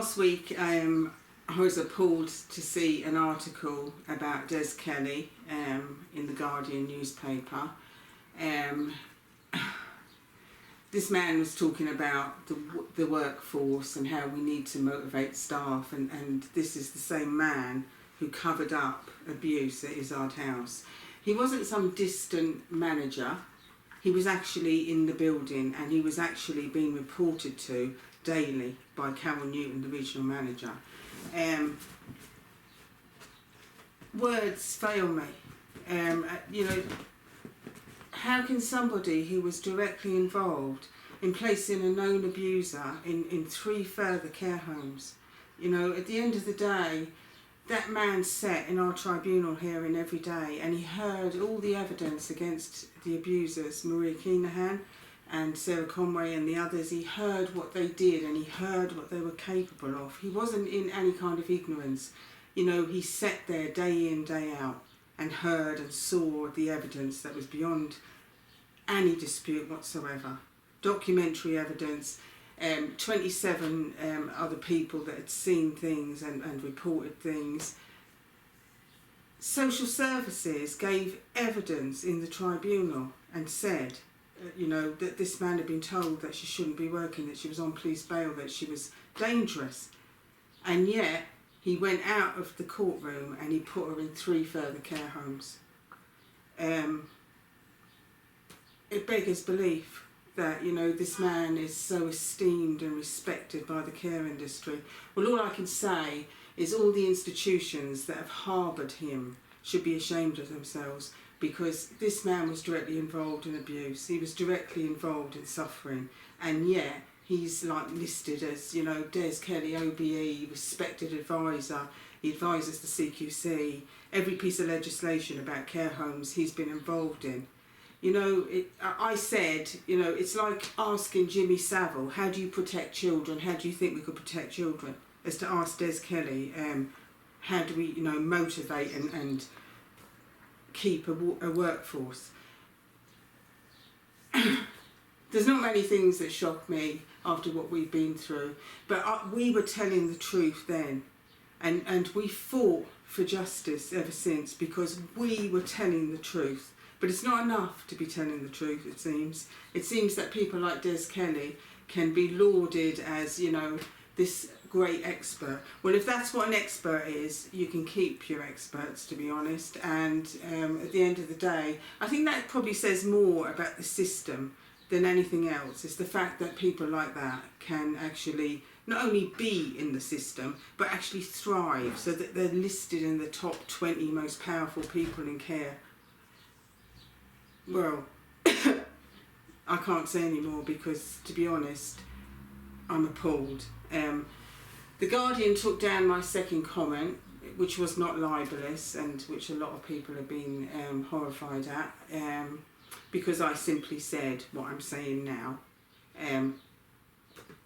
Last week I was appalled to see an article about Des Kelly in the Guardian newspaper. This man was talking about the workforce and how we need to motivate staff, and this is the same man who covered up abuse at Izzard House. He wasn't some distant manager. He was actually in the building, and he was actually being reported to daily by Carol Newton, the regional manager. Words fail me. You know, how can somebody who was directly involved in placing a known abuser in 3 further care homes, you know, at the end of the day, that man sat in our tribunal hearing every day, and he heard all the evidence against the abusers, Maria Keenahan and Sarah Conway and the others. He heard what they did, and he heard what they were capable of. He wasn't in any kind of ignorance. You know, he sat there day in, day out, and heard and saw the evidence that was beyond any dispute whatsoever. Documentary evidence, 27 other people that had seen things and reported things. Social services gave evidence in the tribunal and said, you know, that this man had been told that she shouldn't be working, that she was on police bail, that she was dangerous. And yet, he went out of the courtroom and he put her in 3 further care homes. It beggars belief that, you know, this man is so esteemed and respected by the care industry. Well, all I can say is all the institutions that have harboured him should be ashamed of themselves, because this man was directly involved in abuse. He was directly involved in suffering, and yet he's like listed as, you know, Des Kelly OBE, respected advisor. He advises the CQC. Every piece of legislation about care homes he's been involved in. You know, I said, you know, it's like asking Jimmy Savile, how do you protect children? How do you think we could protect children? As to ask Des Kelly, how do we, you know, motivate and keep a workforce? There's not many things that shock me after what we've been through, but we were telling the truth then, and we fought for justice ever since, because we were telling the truth. But it's not enough to be telling the truth, it seems. It seems that people like Des Kelly can be lauded as, you know, this great expert. Well, if that's what an expert is, you can keep your experts, to be honest. And at the end of the day, I think that probably says more about the system than anything else. It's the fact that people like that can actually not only be in the system, but actually thrive, so that they're listed in the top 20 most powerful people in care. Well, I can't say any more, because, to be honest, I'm appalled. The Guardian took down my second comment, which was not libellous, and which a lot of people have been horrified at, because I simply said what I'm saying now.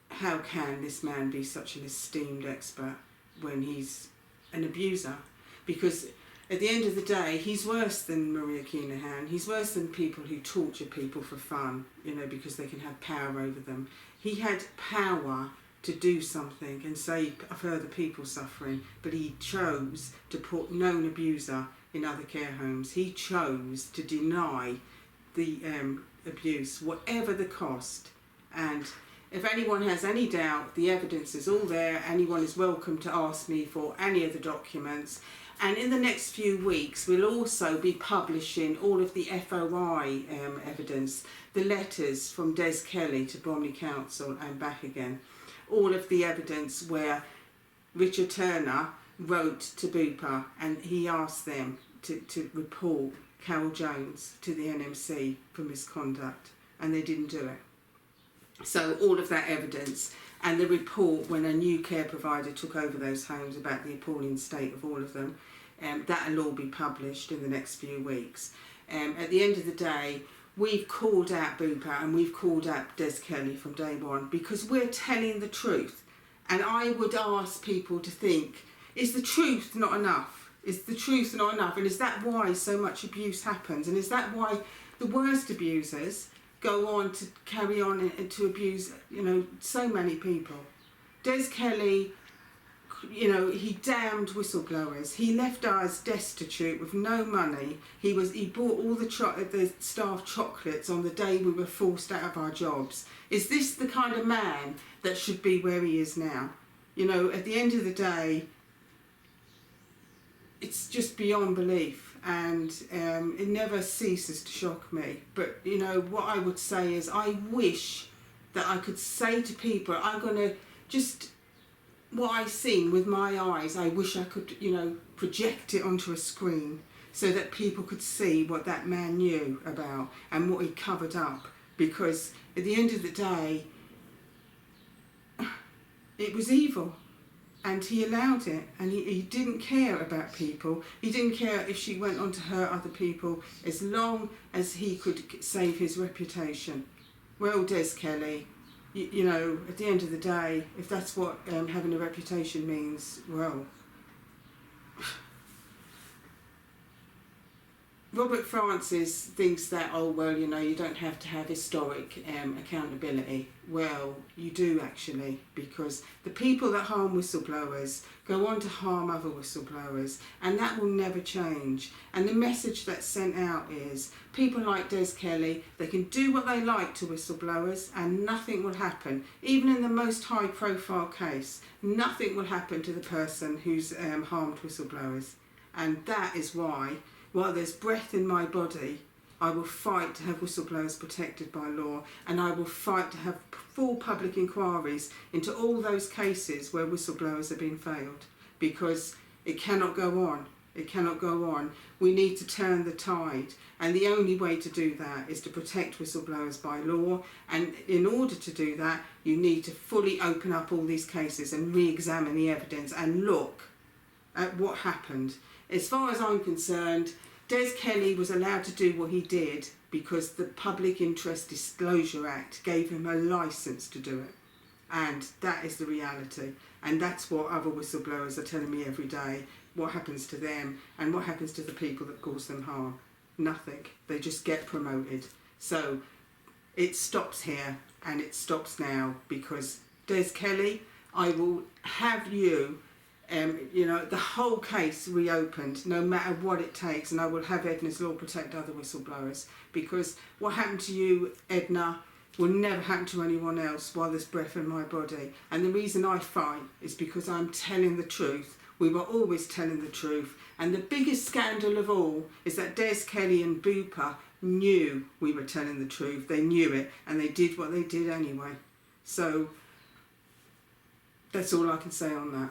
How can this man be such an esteemed expert when he's an abuser? Because at the end of the day, he's worse than Maria Keenahan. He's worse than people who torture people for fun, you know, because they can have power over them. He had power to do something and save further people suffering, but he chose to put known abuser in other care homes. He chose to deny the abuse, whatever the cost. And if anyone has any doubt, the evidence is all there. Anyone is welcome to ask me for any of the documents. And in the next few weeks, we'll also be publishing all of the FOI evidence, the letters from Des Kelly to Bromley Council and back again. All of the evidence where Richard Turner wrote to Bupa and he asked them to report Carol Jones to the NMC for misconduct, and they didn't do it. So all of that evidence, and the report when a new care provider took over those homes about the appalling state of all of them, that'll all be published in the next few weeks. At the end of the day, we've called out Bupa and we've called out Des Kelly from day one, because we're telling the truth. And I would ask people to think, is the truth not enough? Is the truth not enough? And is that why so much abuse happens? And is that why the worst abusers go on to carry on and to abuse, you know, so many people? Des Kelly you know, he damned whistleblowers. He left us destitute with no money. He bought all the staff chocolates on the day we were forced out of our jobs. Is this the kind of man that should be where he is now? You know, at the end of the day, it's just beyond belief, and it never ceases to shock me. But, you know, what I would say is I wish that I could say to people, I'm going to just, what I've seen with my eyes, I wish I could, you know, project it onto a screen so that people could see what that man knew about and what he covered up. Because at the end of the day, it was evil. And he allowed it, and he didn't care about people. He didn't care if she went on to hurt other people, as long as he could save his reputation. Well, Des Kelly, you know, at the end of the day, if that's what having a reputation means, well, Robert Francis thinks that, oh, well, you know, you don't have to have historic accountability. Well, you do actually, because the people that harm whistleblowers go on to harm other whistleblowers, and that will never change. And the message that's sent out is people like Des Kelly, they can do what they like to whistleblowers and nothing will happen. Even in the most high profile case, nothing will happen to the person who's harmed whistleblowers. And that is why, while there's breath in my body, I will fight to have whistleblowers protected by law, and I will fight to have full public inquiries into all those cases where whistleblowers have been failed, because it cannot go on. It cannot go on. We need to turn the tide, and the only way to do that is to protect whistleblowers by law. And in order to do that, you need to fully open up all these cases and re-examine the evidence and look at what happened. As far as I'm concerned, Des Kelly was allowed to do what he did because the Public Interest Disclosure Act gave him a licence to do it. And that is the reality. And that's what other whistleblowers are telling me every day. What happens to them and what happens to the people that cause them harm? Nothing. They just get promoted. So it stops here, and it stops now, because Des Kelly, I will have you you know, the whole case reopened, no matter what it takes, and I will have Ednas Law protect other whistleblowers, because what happened to you, Edna, will never happen to anyone else while there's breath in my body. And the reason I fight is because I'm telling the truth. We were always telling the truth. And the biggest scandal of all is that Des Kelly and Bupa knew we were telling the truth. They knew it, and they did what they did anyway. So that's all I can say on that.